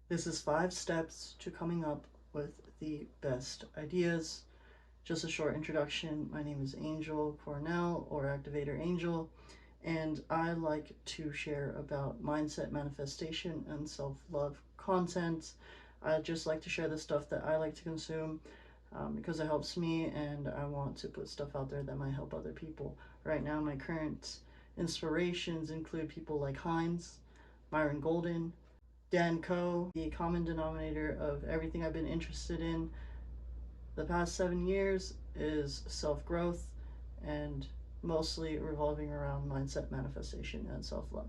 This is 5 steps to coming up with the best ideas. Just a short introduction. My name is Angel Cornell, or Activator Angel, and I like to share about mindset manifestation and self-love content. I just like to share the stuff that I like to consume because it helps me, and I want to put stuff out there that might help other people. Right now, my current inspirations include people like Heinz, Myron Golden, Dan Coe. The common denominator of everything I've been interested in the past 7 years is self growth, and mostly revolving around mindset manifestation and self love.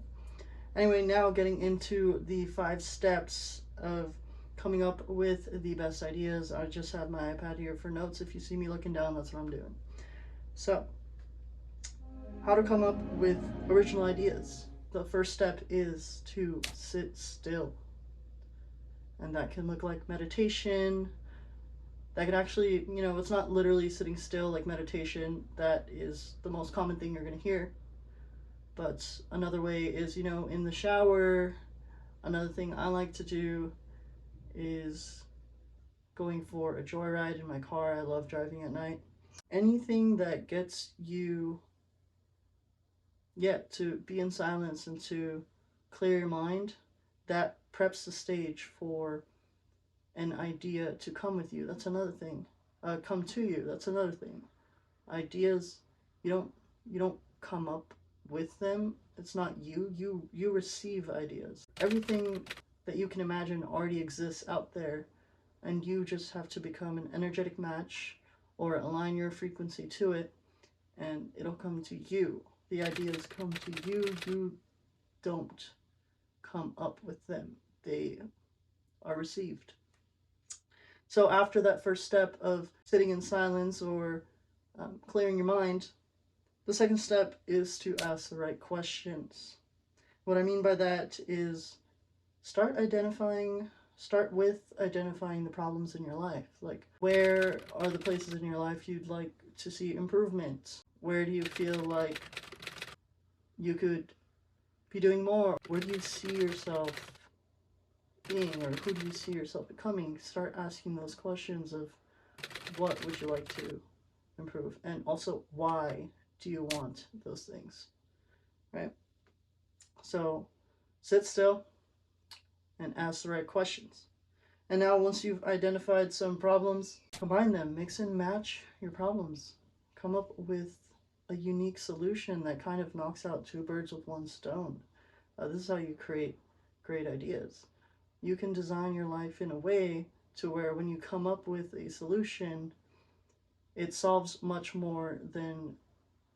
Anyway, now getting into the 5 steps of coming up with the best ideas. I just have my iPad here for notes. If you see me looking down, that's what I'm doing. So, how to come up with original ideas. The first step is to sit still. And that can look like meditation. That can actually, it's not literally sitting still like meditation. That is the most common thing you're going to hear. But another way is, in the shower. Another thing I like to do is going for a joyride in my car. I love driving at night. Anything that gets you, to be in silence and to clear your mind, that preps the stage for an idea to come with you. That's another thing. Come to you. That's another thing. Ideas, you don't come up with them. It's not you. You receive ideas. Everything that you can imagine already exists out there, and you just have to become an energetic match or align your frequency to it, and it'll come to you. The ideas come to you. You don't come up with them. They are received. So after that first step of sitting in silence or clearing your mind, the second step is to ask the right questions. What I mean by that is start with identifying the problems in your life. Like, where are the places in your life you'd like to see improvement? Where do you feel like you could be doing more? Where do you see yourself being, or who do you see yourself becoming? Start asking those questions of what would you like to improve, and also why do you want those things, right? So sit still and ask the right questions. And now, once you've identified some problems, combine them, mix and match your problems. Come up with a unique solution that kind of knocks out 2 birds with 1 stone. This is how you create great ideas. You can design your life in a way to where when you come up with a solution, it solves much more than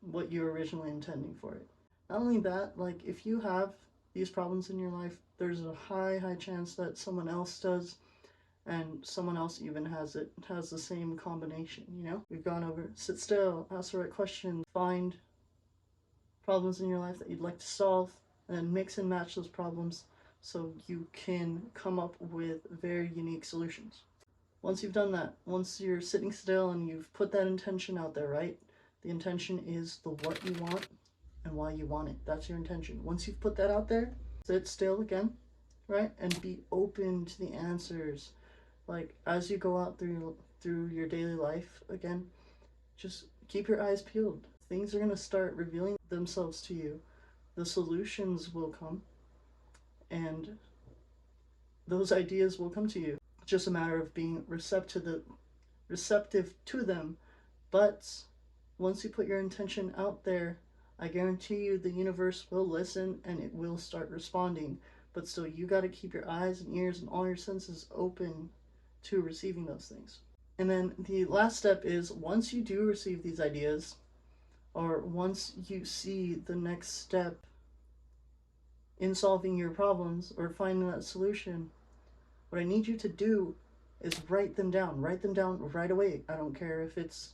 what you were originally intending for it. Not only that, like, if you have these problems in your life, there's a high chance that someone else does, and someone else even has the same combination. We've gone over sit still, ask the right questions, find problems in your life that you'd like to solve, and then mix and match those problems so you can come up with very unique solutions. Once you've done that, once you're sitting still and you've put that intention out there, right? The intention is the what you want and why you want it. That's your intention. Once you've put that out there, sit still again, right? And be open to the answers. Like, as you go out through your daily life again, just keep your eyes peeled. Things are going to start revealing themselves to you. The solutions will come, and those ideas will come to you. It's just a matter of being receptive to them. But once you put your intention out there, I guarantee you the universe will listen and it will start responding. But still, you got to keep your eyes and ears and all your senses open to receiving those things. And then the last step is, once you do receive these ideas, or once you see the next step in solving your problems or finding that solution, what I need you to do is write them down. Write them down right away. I don't care if it's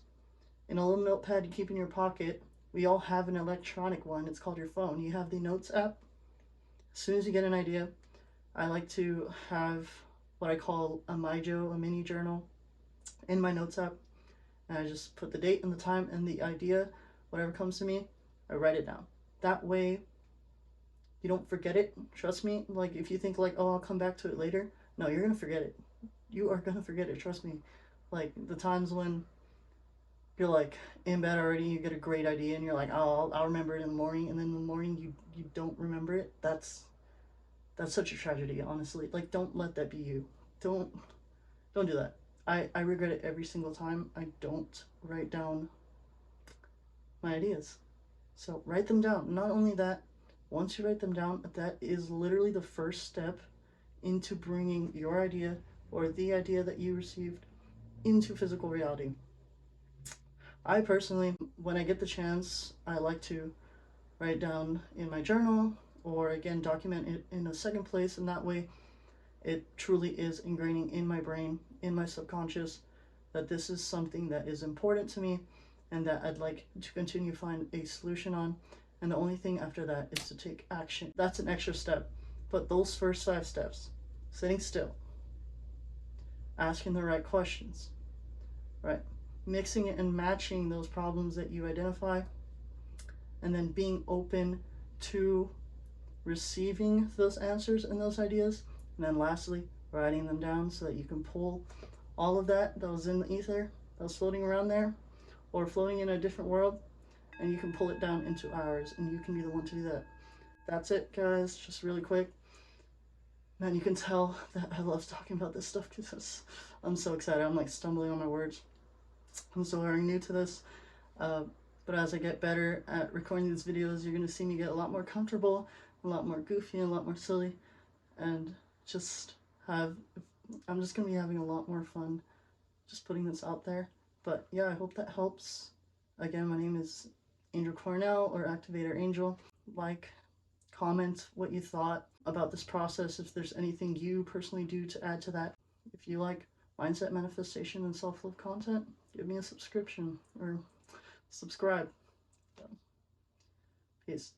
in a little notepad you keep in your pocket. We all have an electronic one. It's called your phone. You have the Notes app. As soon as you get an idea, I like to have what I call a MyJo, a mini journal, in my Notes app. And I just put the date and the time and the idea, whatever comes to me, I write it down. That way, you don't forget it. Trust me. Like, if you think like, oh, I'll come back to it later, No, you're gonna forget it. You are gonna forget it, trust me. Like the times when you're like in bed already, you get a great idea, and you're like, oh, I'll remember it in the morning, and then in the morning you don't remember it. That's such a tragedy, honestly. Like, don't let that be you. Don't don't do that. I regret it every single time I don't write down my ideas. So write them down. Not only that, once you write them down, that is literally the first step into bringing your idea or the idea that you received into physical reality. I personally, when I get the chance, I like to write down in my journal or again document it in a second place, and that way it truly is ingraining in my brain, in my subconscious, that this is something that is important to me and that I'd like to continue to find a solution on. And the only thing after that is to take action. That's an extra step. But those first 5 steps, sitting still, asking the right questions, right? Mixing it and matching those problems that you identify, and then being open to receiving those answers and those ideas. And then lastly, writing them down so that you can pull all of that was in the ether, that was floating around there, or floating in a different world, and you can pull it down into ours, and you can be the one to do that. That's it, guys. Just really quick. Man, you can tell that I love talking about this stuff because I'm so excited. I'm like stumbling on my words. I'm so very new to this. Uh, but as I get better at recording these videos, you're going to see me get a lot more comfortable, a lot more goofy, and a lot more silly, and just have. I'm just going to be having a lot more fun just putting this out there. But yeah, I hope that helps. Again, my name is Angel Cornell or Activator Angel. Like, comment what you thought about this process, if there's anything you personally do to add to that. If you like mindset, manifestation, and self love content, give me a subscription or subscribe. Peace.